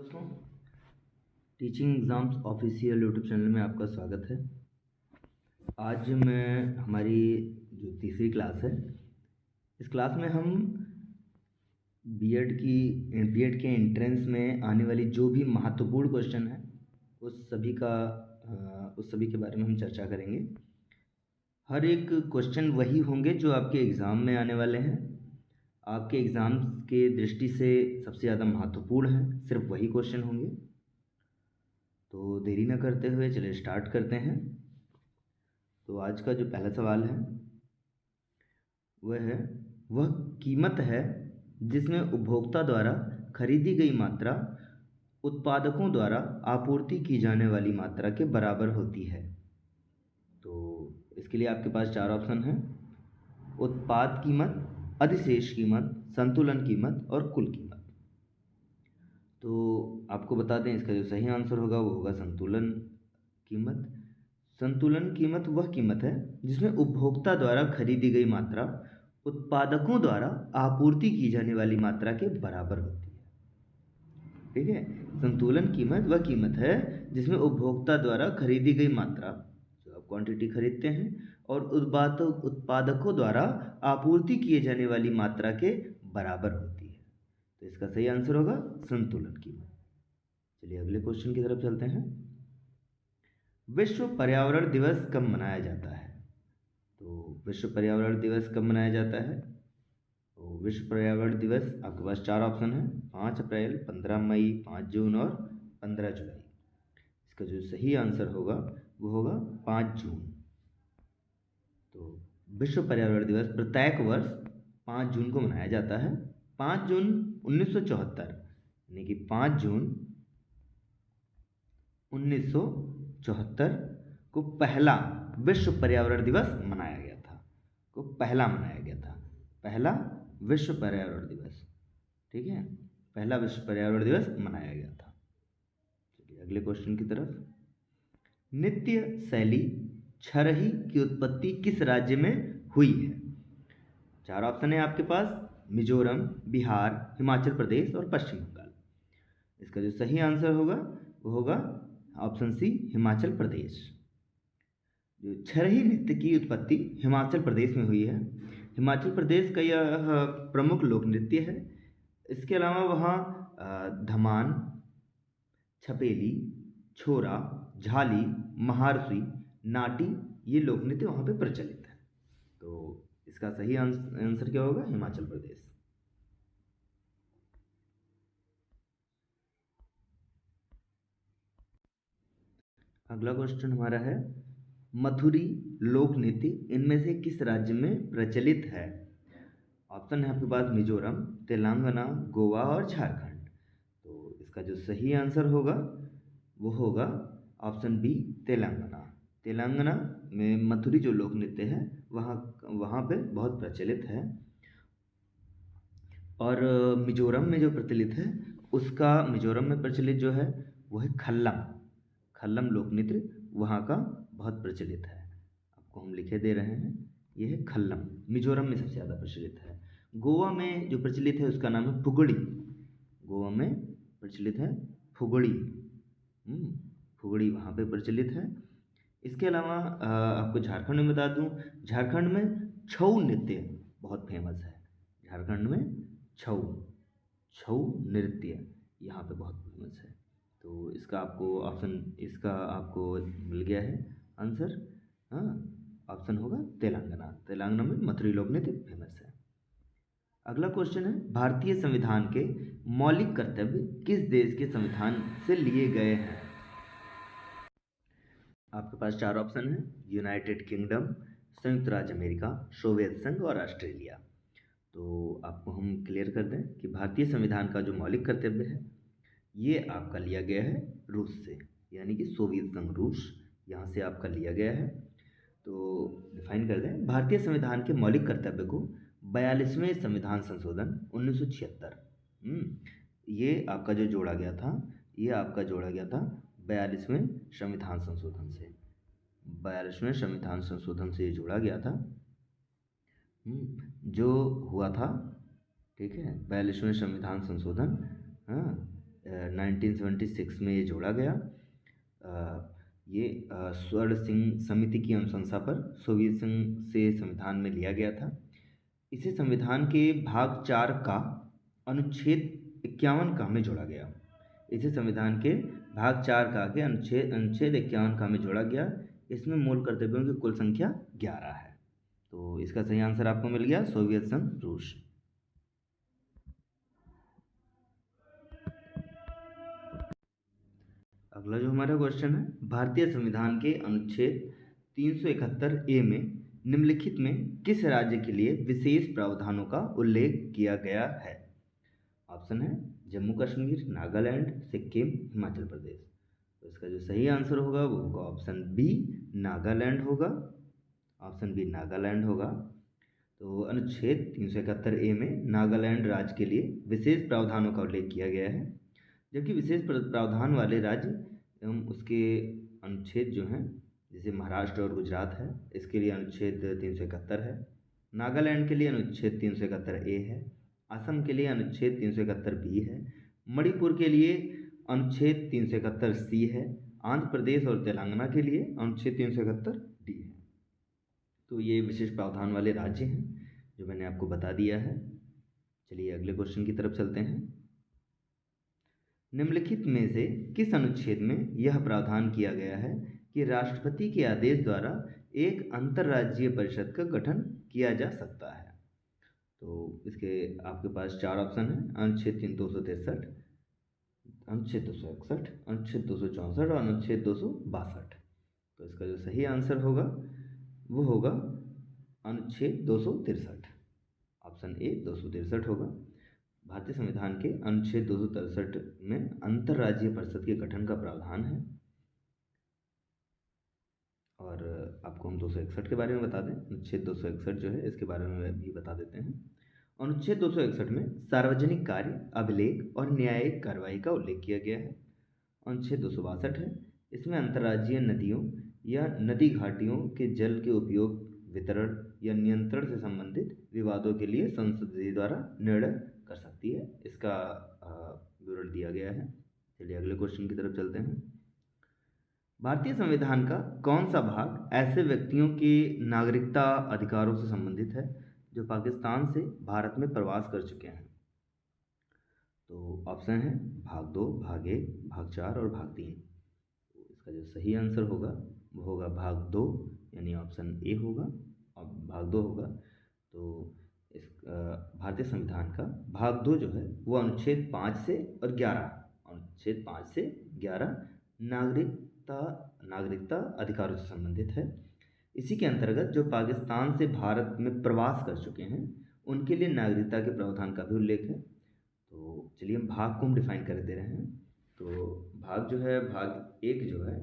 दोस्तों, teaching exams official YouTube channel में आपका स्वागत है। आज मैं हमारी जो तीसरी क्लास है, इस क्लास में हम बीएड के एंट्रेंस में आने वाली जो भी महत्वपूर्ण क्वेश्चन है उस सभी के बारे में हम चर्चा करेंगे। हर एक क्वेश्चन वही होंगे जो आपके एग्ज़ाम में आने वाले हैं। आपके एग्ज़ाम्स के दृष्टि से सबसे ज़्यादा महत्वपूर्ण है, सिर्फ वही क्वेश्चन होंगे। तो देरी न करते हुए चलिए स्टार्ट करते हैं। तो आज का जो पहला सवाल है वह कीमत है जिसमें उपभोक्ता द्वारा खरीदी गई मात्रा उत्पादकों द्वारा आपूर्ति की जाने वाली मात्रा के बराबर होती है। तो इसके लिए आपके पास चार ऑप्शन हैं: उत्पाद कीमत, अधिशेष कीमत, संतुलन कीमत और कुल कीमत। तो आपको बता दें, इसका जो सही आंसर होगा वो होगा संतुलन कीमत। संतुलन कीमत वह कीमत है जिसमें उपभोक्ता द्वारा खरीदी गई मात्रा उत्पादकों द्वारा आपूर्ति की जाने वाली मात्रा के बराबर होती है। ठीक है, संतुलन कीमत वह कीमत है जिसमें उपभोक्ता द्वारा खरीदी गई मात्रा, जो आप क्वांटिटी खरीदते हैं, और उत्पादकों द्वारा आपूर्ति किए जाने वाली मात्रा के बराबर होती है। तो इसका सही आंसर होगा संतुलन कीमत। चलिए अगले क्वेश्चन की तरफ चलते हैं। विश्व पर्यावरण दिवस कब मनाया जाता है? तो विश्व पर्यावरण दिवस कब मनाया जाता है? तो विश्व पर्यावरण दिवस आपके पास चार ऑप्शन है: 5 अप्रैल, 15 मई, 5 जून और 15 जुलाई। इसका जो सही आंसर होगा वो होगा 5 जून। तो विश्व पर्यावरण दिवस प्रत्येक वर्ष 5 जून को मनाया जाता है। 5 जून 1974 यानी कि 5 जून 1974 को पहला विश्व पर्यावरण दिवस मनाया गया था। पहला विश्व पर्यावरण दिवस, ठीक है, पहला विश्व पर्यावरण दिवस मनाया गया था। चलिए अगले क्वेश्चन की तरफ। नृत्य शैली छरही की उत्पत्ति किस राज्य में हुई है? चार ऑप्शन है आपके पास: मिजोरम, बिहार, हिमाचल प्रदेश और पश्चिम बंगाल। इसका जो सही आंसर होगा वो होगा ऑप्शन सी, हिमाचल प्रदेश। जो छरही नृत्य की उत्पत्ति हिमाचल प्रदेश में हुई है। हिमाचल प्रदेश का यह प्रमुख लोक नृत्य है। इसके अलावा वहाँ धमान, छपेली, छोरा, झाली, महारसी, नाटी, ये लोक नृत्य वहाँ पे प्रचलित है। तो इसका सही आंसर क्या होगा? हिमाचल प्रदेश। अगला क्वेश्चन हमारा है, मथुरी लोक नृत्य इनमें से किस राज्य में प्रचलित है? ऑप्शन है आपके पास मिजोरम, तेलंगाना, गोवा और झारखंड। तो इसका जो सही आंसर होगा वो होगा ऑप्शन बी, तेलंगाना। तेलंगाना में मथुरी जो लोक नृत्य है वहाँ पे बहुत प्रचलित है। और मिजोरम में जो प्रचलित है उसका, मिजोरम में प्रचलित जो है वो है खल्लम लोक नृत्य, वहाँ का बहुत प्रचलित है। आपको हम लिखे दे रहे हैं, ये है खल्लम, मिजोरम में सबसे ज़्यादा प्रचलित है। गोवा में जो प्रचलित है उसका नाम है फुगड़ी। गोवा में प्रचलित है फुगड़ी। फुगड़ी वहाँ पे प्रचलित है। इसके अलावा आपको झारखंड में बता दूं, झारखंड में छऊ नृत्य बहुत फेमस है। झारखंड में छऊ नृत्य यहाँ पे बहुत फेमस है। तो इसका आपको मिल गया है आंसर। हाँ, ऑप्शन होगा तेलंगाना में मथुरी लोक नृत्य फेमस है। अगला क्वेश्चन है, भारतीय संविधान के मौलिक कर्तव्य किस देश के संविधान से लिए गए हैं? आपके पास चार ऑप्शन है: यूनाइटेड किंगडम, संयुक्त राज्य अमेरिका, सोवियत संघ और ऑस्ट्रेलिया। तो आपको हम क्लियर कर दें कि भारतीय संविधान का जो मौलिक कर्तव्य है ये आपका लिया गया है रूस से, यानी कि सोवियत संघ रूस, यहाँ से आपका लिया गया है। तो डिफाइन कर दें, भारतीय संविधान के मौलिक कर्तव्य को 42वें संविधान संशोधन 1976, ये आपका जो जोड़ा गया था, ये आपका जोड़ा गया था 42वें संविधान संशोधन से। 42वें संविधान संशोधन से ये जोड़ा गया था, जो हुआ था, ठीक है, 42वें संविधान संशोधन, हाँ, 1976 में ये जोड़ा गया। ये स्वर्ण सिंह समिति की अनुशंसा पर सोवियत संघ से संविधान में लिया गया था। इसे संविधान के भाग 4 का अनुच्छेद 51 का में जोड़ा गया। इसे संविधान के भाग 4 का के अनुच्छेद 51 का में जोड़ा गया। इसमें मूल कर्तव्यों की कुल संख्या 11 है। तो इसका सही आंसर आपको मिल गया सोवियत संघ रूस। अगला जो हमारा क्वेश्चन है, भारतीय संविधान के अनुच्छेद 371 ए में निम्नलिखित में किस राज्य के लिए विशेष प्रावधानों का उल्लेख किया गया है? ऑप्शन है जम्मू कश्मीर, नागालैंड, सिक्किम, हिमाचल प्रदेश। तो इसका जो सही आंसर होगा वो होगा ऑप्शन बी, नागालैंड होगा। ऑप्शन बी नागालैंड होगा। तो अनुच्छेद 371 ए में नागालैंड राज्य के लिए विशेष प्रावधानों का उल्लेख किया गया है, जबकि विशेष प्रावधान वाले राज्य एवं उसके अनुच्छेद जो हैं, जैसे महाराष्ट्र और गुजरात है, इसके लिए अनुच्छेद 371 है। नागालैंड के लिए अनुच्छेद 371 ए है। असम के लिए अनुच्छेद 371 बी है। मणिपुर के लिए अनुच्छेद 371 सी है। आंध्र प्रदेश और तेलंगाना के लिए अनुच्छेद 371 डी है। तो ये विशेष प्रावधान वाले राज्य हैं जो मैंने आपको बता दिया है। चलिए अगले क्वेश्चन की तरफ चलते हैं। निम्नलिखित में से किस अनुच्छेद में यह प्रावधान किया गया है कि राष्ट्रपति के आदेश द्वारा एक अंतर्राज्यीय परिषद का गठन किया जा सकता है? तो इसके आपके पास 4 ऑप्शन हैं, अनुच्छेद 263, अनुच्छेद 261, अनुच्छेद 264 और अनुच्छेद 262। तो इसका जो सही आंसर होगा वो होगा अनुच्छेद 263। ऑप्शन ए 263 होगा। भारतीय संविधान के अनुच्छेद 263 में अंतर्राज्यीय परिषद के गठन का प्रावधान है। और आपको हम 261 के बारे में बता दें। अनुच्छेद 261 जो है इसके बारे में भी बता देते हैं। अनुच्छेद 261 में सार्वजनिक कार्य, अभिलेख और न्यायिक कार्रवाई का उल्लेख किया गया है। अनुच्छेद 262 है, इसमें अंतर्राज्यीय नदियों या नदी घाटियों के जल के उपयोग, वितरण या नियंत्रण से संबंधित विवादों के लिए संसद द्वारा निर्णय कर सकती है। इसका विवरण दिया गया है। चलिए अगले क्वेश्चन की तरफ चलते हैं। भारतीय संविधान का कौन सा भाग ऐसे व्यक्तियों के नागरिकता अधिकारों से संबंधित है जो पाकिस्तान से भारत में प्रवास कर चुके हैं? तो ऑप्शन है भाग 2, भाग 1, भाग 4 और भाग 3। तो इसका जो सही आंसर होगा वो होगा भाग 2, यानी ऑप्शन ए होगा और भाग 2 होगा। तो इस भारतीय संविधान का भाग 2 जो है वो अनुच्छेद 5 से और 11, अनुच्छेद 5 से 11 नागरिकता अधिकारों से संबंधित है। इसी के अंतर्गत जो पाकिस्तान से भारत में प्रवास कर चुके हैं उनके लिए नागरिकता के प्रावधान का भी उल्लेख है। तो चलिए हम भाग को हम डिफाइन कर दे रहे हैं। तो भाग जो है, भाग 1 जो है,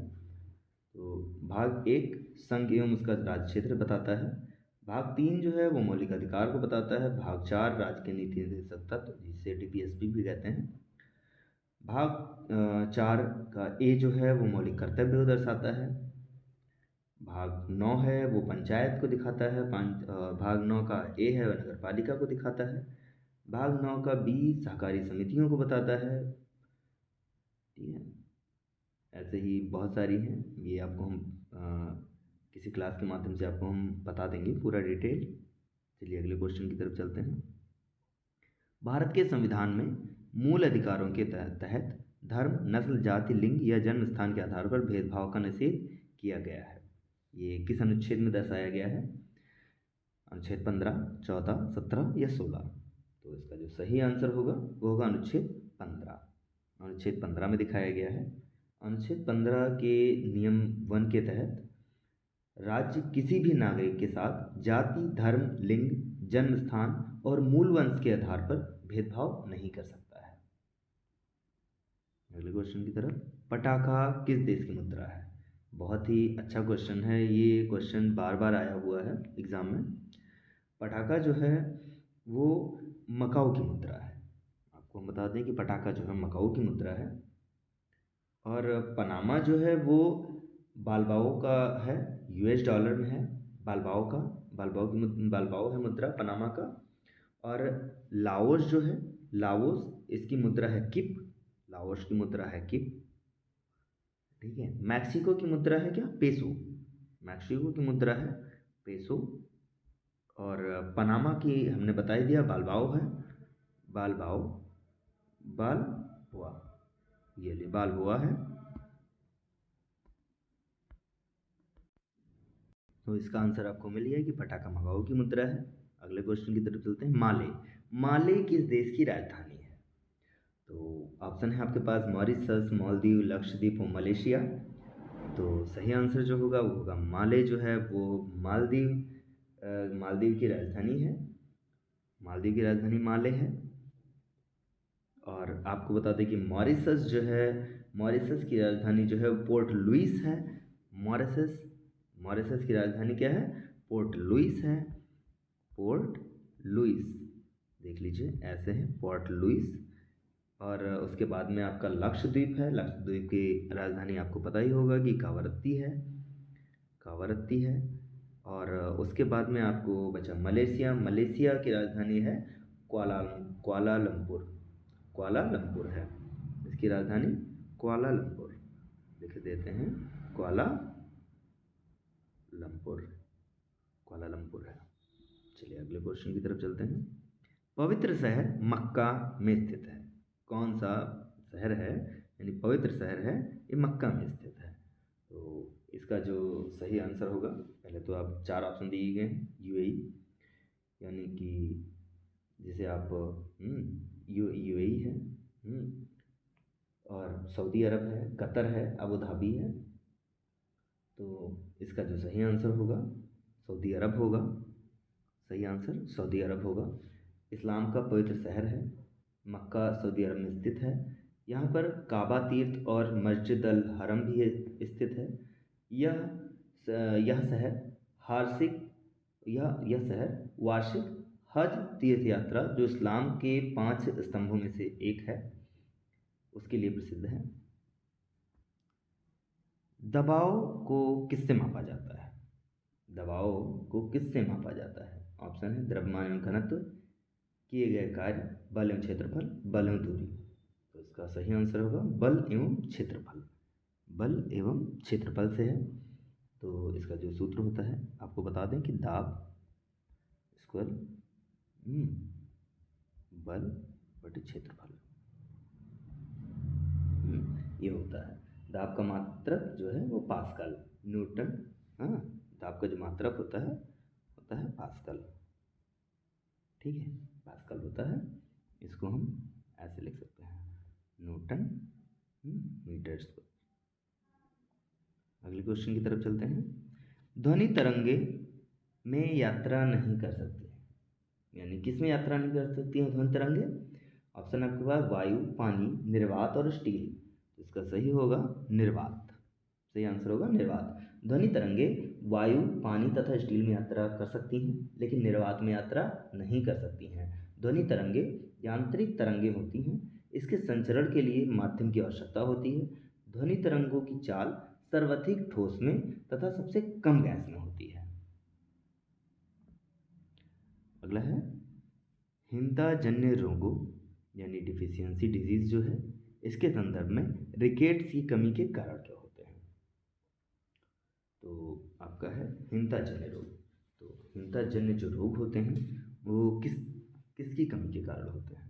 तो भाग 1 संघ एवं उसका राज्य क्षेत्र बताता है। भाग 3 जो है वो मौलिक अधिकार को बताता है। भाग 4 राज्य के नीति निर्देशक तत्व, जिसे DPSP भी कहते हैं। भाग 4 का ए जो है वो मौलिक कर्तव्य को दर्शाता है। भाग 9 है वो पंचायत को दिखाता है। भाग 9 का ए है वो नगर पालिका को दिखाता है। भाग 9 का बी सहकारी समितियों को बताता है। ठीक है, ऐसे ही बहुत सारी हैं, ये आपको हम किसी क्लास के माध्यम से आपको हम बता देंगे पूरा डिटेल। चलिए अगले क्वेश्चन की तरफ चलते हैं। भारत के संविधान में मूल अधिकारों के तहत धर्म, नस्ल, जाति, लिंग या जन्म स्थान के आधार पर भेदभाव का निषेध किया गया है। ये किस अनुच्छेद में दर्शाया गया है? अनुच्छेद 15, 14, 17 या 16। तो इसका जो सही आंसर होगा वो होगा अनुच्छेद 15। अनुच्छेद 15 में दिखाया गया है। अनुच्छेद 15 के नियम 1 के तहत राज्य किसी भी नागरिक के साथ जाति, धर्म, लिंग, जन्म स्थान और मूल वंश के आधार पर भेदभाव नहीं कर सकता है। अगले क्वेश्चन की तरफ। पटाखा किस देश की मुद्रा है? बहुत ही अच्छा क्वेश्चन है। ये क्वेश्चन बार बार आया हुआ है एग्जाम में। पटाखा जो है वो मकाऊ की मुद्रा है। आपको हम बता दें कि पटाखा जो है मकाऊ की मुद्रा है। और पनामा जो है वो बालबाओ का है, US डॉलर में है। बालबाओ है मुद्रा पनामा का। और लाओस जो है, लाओस इसकी मुद्रा है किप। लाओस की मुद्रा है किप। ठीक है, मैक्सिको की मुद्रा है क्या, पेसो। मैक्सिको की मुद्रा है पेसो। और पनामा की हमने बता ही दिया, बालबाओ है, बालबाओ, बाल हुआ, ये ले बाल हुआ है। तो इसका आंसर आपको मिल गया कि पटाका मगाओ की मुद्रा है। अगले क्वेश्चन की तरफ चलते हैं। माले, माले किस देश की राजधानी है? तो ऑप्शन है आपके पास मॉरिशस, मालदीव, लक्षद्वीप और मलेशिया। तो सही आंसर जो होगा वो होगा माले, जो है वो मालदीव, मालदीव की राजधानी है। मालदीव की राजधानी माले है। और आपको बता दें कि मॉरिशस जो है, मॉरिशस की राजधानी जो है पोर्ट लुइस है। मॉरिशस, मॉरिशस की राजधानी क्या है, पोर्ट लुइस है। पोर्ट लुइस, देख लीजिए ऐसे है पोर्ट लुइस। और उसके बाद में आपका लक्षद्वीप है। लक्षद्वीप की राजधानी आपको पता ही होगा कि कावारत्ती है, कावारत्ती है। और उसके बाद में आपको बचा मलेशिया। मलेशिया की राजधानी है कुआला, कुआलालंपुर, कुआलालंपुर है इसकी राजधानी, कुआलालंपुर लिख देते हैं, कुआलालंपुर, कुआलालंपुर है। चलिए अगले क्वेश्चन की तरफ चलते हैं। पवित्र शहर मक्का में स्थित है, कौन सा शहर है, यानी पवित्र शहर है ये मक्का में स्थित है? तो इसका जो सही आंसर होगा, पहले तो आप चार ऑप्शन दिए गए हैं। यूएई, यानी कि जिसे आप यूएई है, और सऊदी अरब है, कतर है, अबू धाबी है। तो इसका जो सही आंसर होगा सऊदी अरब होगा। सही आंसर सऊदी अरब होगा। इस्लाम का पवित्र शहर है मक्का, सऊदी अरब में स्थित है। यहाँ पर काबा तीर्थ और मस्जिद अल हरम भी स्थित है। यह शहर हार्सिक, यह शहर वार्षिक हज तीर्थ यात्रा, जो इस्लाम के 5 स्तंभों में से एक है, उसके लिए प्रसिद्ध है। दबाव को किससे मापा जाता है? दबाव को किससे मापा जाता है? ऑप्शन है द्रव्यमान एवं घनत्व, किए गए कार्य, बल एवं क्षेत्रफल, बल एवं दूरी। तो इसका सही आंसर होगा बल एवं क्षेत्रफल, बल एवं क्षेत्रफल से है। तो इसका जो सूत्र होता है आपको बता दें कि दाब स्क्वायर बल बटे क्षेत्रफल, ये होता है। दाब का मात्रक जो है वो पास्कल, न्यूटन। हाँ, दाब का जो मात्रक होता है पास्कल। ठीक है, पास्कल होता है। इसको हम ऐसे लिख सकते हैं, न्यूटन मीटर स्क्वायर। अगले क्वेश्चन की तरफ चलते हैं। ध्वनि तरंगे में यात्रा नहीं कर सकते, यानी किस में यात्रा नहीं कर सकती हैं ध्वनि तरंगे? ऑप्शन आपके पास वायु, पानी, निर्वात और स्टील। तो इसका सही होगा निर्वात। सही आंसर होगा निर्वात। ध्वनि तरंगे वायु, पानी तथा स्टील में यात्रा कर सकती हैं, लेकिन निर्वात में यात्रा नहीं कर सकती हैं। ध्वनि तरंगे यांत्रिक तरंगे होती हैं, इसके संचरण के लिए माध्यम की आवश्यकता होती है। ध्वनि तरंगों की चाल सर्वाधिक ठोस में तथा सबसे कम गैस में होती है। अगला है हिंताजन्य रोगों, यानी डिफिशियंसी डिजीज जो है, इसके संदर्भ में रिकेट्स की कमी के कारण क्या होते हैं? तो आपका है हिंताजन्य रोग। तो हिंताजन्य जो रोग होते हैं वो किसकी कमी के कारण होते हैं?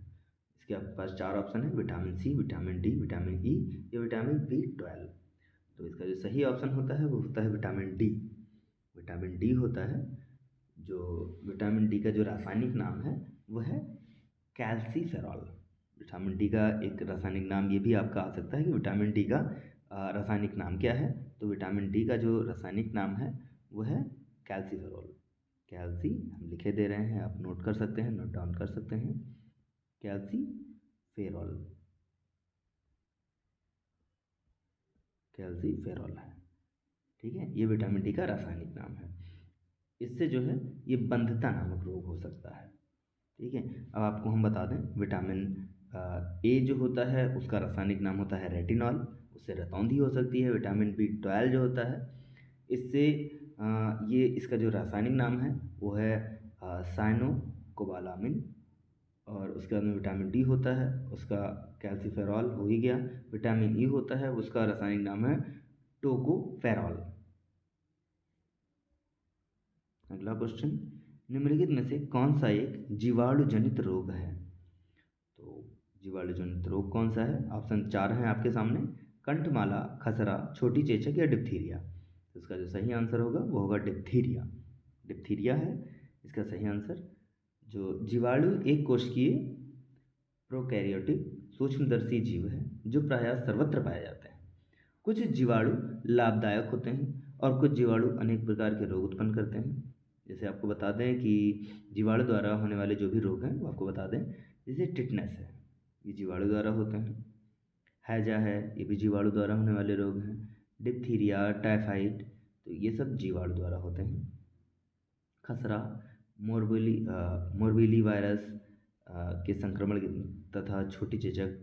इसके आपके पास चार ऑप्शन है, vitamin C, vitamin D, vitamin E या विटामिन B12। तो इसका जो सही ऑप्शन होता है वो होता है विटामिन डी। विटामिन डी होता है, जो विटामिन डी का जो रासायनिक नाम है वह है कैल्सीफेरॉल। विटामिन डी का एक रासायनिक नाम ये भी आपका आ सकता है कि विटामिन डी का रासायनिक नाम क्या है? तो विटामिन डी का जो रासायनिक नाम है वह है कैल्सीफेरॉल। कैल्सी हम लिखे दे रहे हैं, आप नोट कर सकते हैं, नोट डाउन कर सकते हैं, कैल्सीफेरॉल, कैल्सीफेरॉल है। ठीक है, ये विटामिन डी का रासायनिक नाम है। इससे जो है ये बंधता नामक रोग हो सकता है। ठीक है, अब आपको हम बता दें, विटामिन ए जो होता है उसका रासायनिक नाम होता है रेटिनॉल, उससे रतौंधी हो सकती है। विटामिन B12 जो होता है इससे ये इसका जो रासायनिक नाम है वो है साइनोकोबालामिन। और उसके बाद में विटामिन डी होता है, उसका कैल्सीफेरॉल हो ही गया। विटामिन ई होता है, उसका रासायनिक नाम है टोकोफेरॉल। अगला क्वेश्चन, निम्नलिखित में से कौन सा एक जीवाणु जनित रोग है? तो जीवाणु जनित रोग कौन सा है? ऑप्शन 4 हैं आपके सामने, कंठमाला, खसरा, छोटी चेचक या डिप्थीरिया। तो इसका जो सही आंसर होगा वो होगा डिप्थीरिया। डिप्थीरिया है इसका सही आंसर। जो जीवाणु एक कोशिकीय प्रोकैरियोटिक सूक्ष्मदर्शी जीव है जो प्रायः सर्वत्र पाए जाते हैं। कुछ जीवाणु लाभदायक होते हैं और कुछ जीवाणु अनेक प्रकार के रोग उत्पन्न करते हैं। जैसे आपको बता दें कि जीवाणु द्वारा होने वाले जो भी रोग हैं वो आपको बता दें, जैसे टिटनेस है, ये जीवाणु द्वारा होते हैं। हैजा है, ये भी जीवाणु द्वारा होने वाले रोग हैं। डिप्थीरिया, टाइफाइड, तो ये सब जीवाणु द्वारा होते हैं। खसरा, मोरबीली वायरस के संक्रमण तथा छोटी चेचक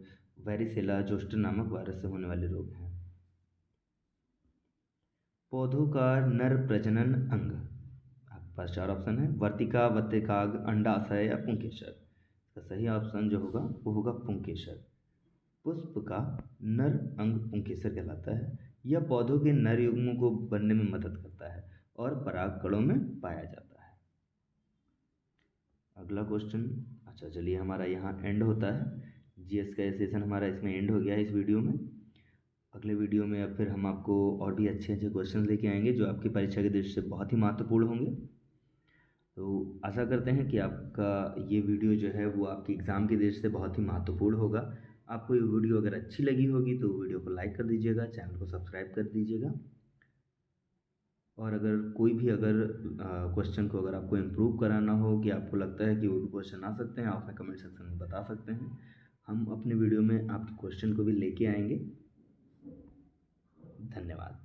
वेरिसेला जोस्टर नामक वायरस से होने वाले रोग हैं। पौधों का नर प्रजनन अंग, आपके पास 4 ऑप्शन है, वर्तिका, वत्तिकाग्र, अंडाशय या पुंकेसर। इसका सही ऑप्शन जो होगा वो होगा पुंकेसर। पुष्प का नर अंग पुंकेसर कहलाता है। यह पौधों के नर युग्मों को बनने में मदद करता है और परागकणों में पाया जाता है। अगला क्वेश्चन, अच्छा चलिए हमारा यहाँ एंड होता है, जीएस का ये सेशन हमारा इसमें एंड हो गया है इस वीडियो में। अगले वीडियो में अब फिर हम आपको और भी अच्छे अच्छे क्वेश्चन लेके आएंगे जो आपकी परीक्षा की दृष्टि से बहुत ही महत्वपूर्ण होंगे। तो आशा करते हैं कि आपका ये वीडियो जो है वो आपकी एग्ज़ाम की दृष्टि से बहुत ही महत्वपूर्ण होगा। आपको ये वीडियो अगर अच्छी लगी होगी तो वीडियो को लाइक कर दीजिएगा, चैनल को सब्सक्राइब कर दीजिएगा। और अगर कोई भी अगर क्वेश्चन को अगर आपको इम्प्रूव कराना हो कि आपको लगता है कि वो क्वेश्चन आ सकते हैं, आप हमें कमेंट सेक्शन में बता सकते हैं। हम अपने वीडियो में आपके क्वेश्चन को भी लेके आएंगे। धन्यवाद।